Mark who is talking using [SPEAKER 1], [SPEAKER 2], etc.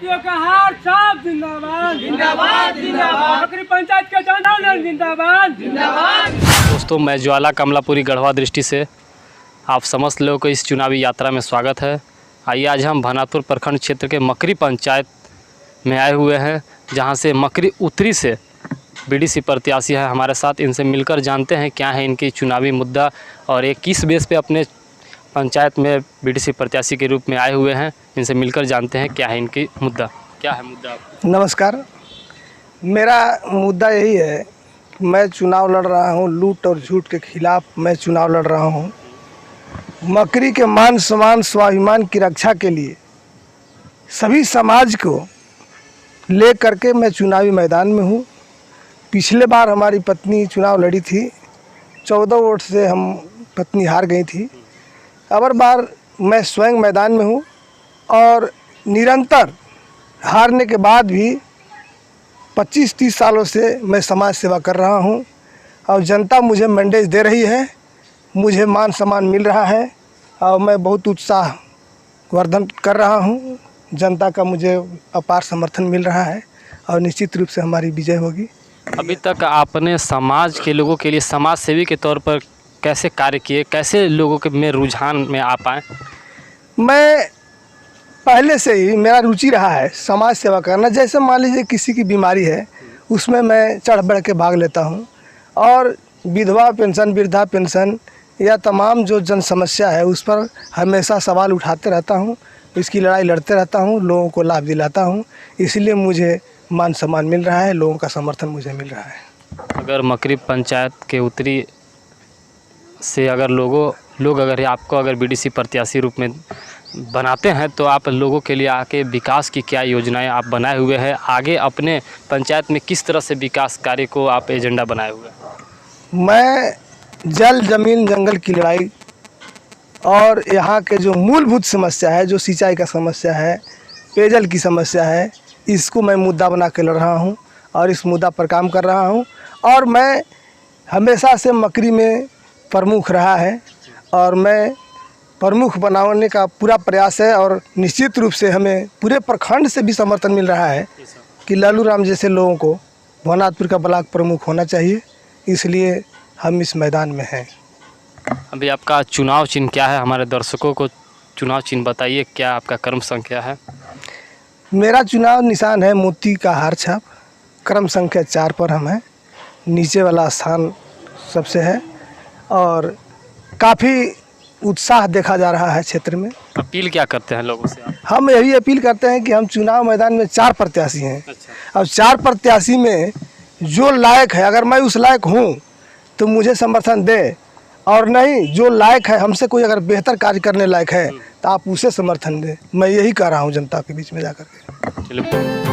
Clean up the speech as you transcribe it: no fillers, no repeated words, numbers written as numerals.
[SPEAKER 1] का हार साहब जिंदाबाद जिंदाबाद जिंदाबाद। मकरी पंचायत के जनआंदोलन जिंदाबाद जिंदाबाद।
[SPEAKER 2] दोस्तों, मैं ज्वाला कमलापुरी गढ़वा दृष्टि से आप समस्त लोगों को इस चुनावी यात्रा में स्वागत है। आइए आज हम भनातपुर प्रखंड क्षेत्र के मकरी पंचायत में आए हुए हैं, जहां से मकरी उत्तरी से बीडीसी प्रत्याशी है हमारे साथ। इनसे मिलकर जानते हैं क्या है इनकी चुनावी मुद्दा और ये किस बेस पे अपने पंचायत में बीडीसी प्रत्याशी के रूप में आए हुए हैं। इनसे मिलकर जानते हैं क्या है इनकी मुद्दा। क्या है मुद्दा?
[SPEAKER 3] नमस्कार, मेरा मुद्दा यही है कि मैं चुनाव लड़ रहा हूँ। लूट और झूठ के खिलाफ मैं चुनाव लड़ रहा हूँ। मकरी के मान सम्मान स्वाभिमान की रक्षा के लिए सभी समाज को ले करके मैं चुनावी मैदान में हूँ। पिछले बार हमारी पत्नी चुनाव लड़ी थी, 14 वोट से हम पत्नी हार गई थी। अब बार मैं स्वयं मैदान में हूँ और निरंतर हारने के बाद भी 25-30 सालों से मैं समाज सेवा कर रहा हूँ और जनता मुझे मैंडेज दे रही है, मुझे मान सम्मान मिल रहा है और मैं बहुत उत्साह वर्धन कर रहा हूँ। जनता का मुझे अपार समर्थन मिल रहा है और निश्चित रूप से हमारी विजय होगी।
[SPEAKER 2] अभी तक आपने समाज के लोगों के लिए समाज सेवी के तौर पर कैसे कार्य किए, कैसे लोगों के में रुझान में आ पाए?
[SPEAKER 3] मैं पहले से ही मेरा रुचि रहा है समाज सेवा करना। जैसे मान लीजिए किसी की बीमारी है, उसमें मैं चढ़ बढ़ के भाग लेता हूँ और विधवा पेंशन, वृद्धा पेंशन या तमाम जो जन समस्या है उस पर हमेशा सवाल उठाते रहता हूँ, इसकी लड़ाई लड़ते रहता हूँ, लोगों को लाभ दिलाता हूँ। इसलिए मुझे मान सम्मान मिल रहा है, लोगों का समर्थन मुझे मिल रहा है।
[SPEAKER 2] अगर मकरी पंचायत के उत्तरी से अगर लोग अगर आपको अगर बीडीसी प्रत्याशी रूप में बनाते हैं तो आप लोगों के लिए आके विकास की क्या योजनाएं आप बनाए हुए हैं? आगे अपने पंचायत में किस तरह से विकास कार्य को आप एजेंडा बनाए हुए हैं?
[SPEAKER 3] मैं जल जमीन जंगल की लड़ाई और यहाँ के जो मूलभूत समस्या है, जो सिंचाई का समस्या है, पेयजल की समस्या है, इसको मैं मुद्दा बना के लड़ रहा हूँ और इस मुद्दा पर काम कर रहा हूँ। और मैं हमेशा से मकरी में प्रमुख रहा है और मैं प्रमुख बनाने का पूरा प्रयास है और निश्चित रूप से हमें पूरे प्रखंड से भी समर्थन मिल रहा है कि लालू राम जैसे लोगों को भनातपुर का ब्लॉक प्रमुख होना चाहिए। इसलिए हम इस मैदान में हैं।
[SPEAKER 2] अभी आपका चुनाव चिन्ह क्या है? हमारे दर्शकों को चुनाव चिन्ह बताइए, क्या आपका क्रम संख्या है?
[SPEAKER 3] मेरा चुनाव निशान है मोती का हार छाप। क्रम संख्या 4 पर हम हैं। नीचे वाला स्थान सबसे है और काफ़ी उत्साह देखा जा रहा है क्षेत्र में।
[SPEAKER 2] अपील क्या करते हैं लोगों से आप?
[SPEAKER 3] हम यही अपील करते हैं कि हम चुनाव मैदान में 4 प्रत्याशी हैं।
[SPEAKER 2] अच्छा।
[SPEAKER 3] और 4 प्रत्याशी में जो लायक है, अगर मैं उस लायक हूँ तो मुझे समर्थन दे, और नहीं जो लायक है, हमसे कोई अगर बेहतर कार्य करने लायक है तो आप उसे समर्थन दें। मैं यही कह रहा हूँ जनता के बीच में जाकर के।
[SPEAKER 2] चलिए।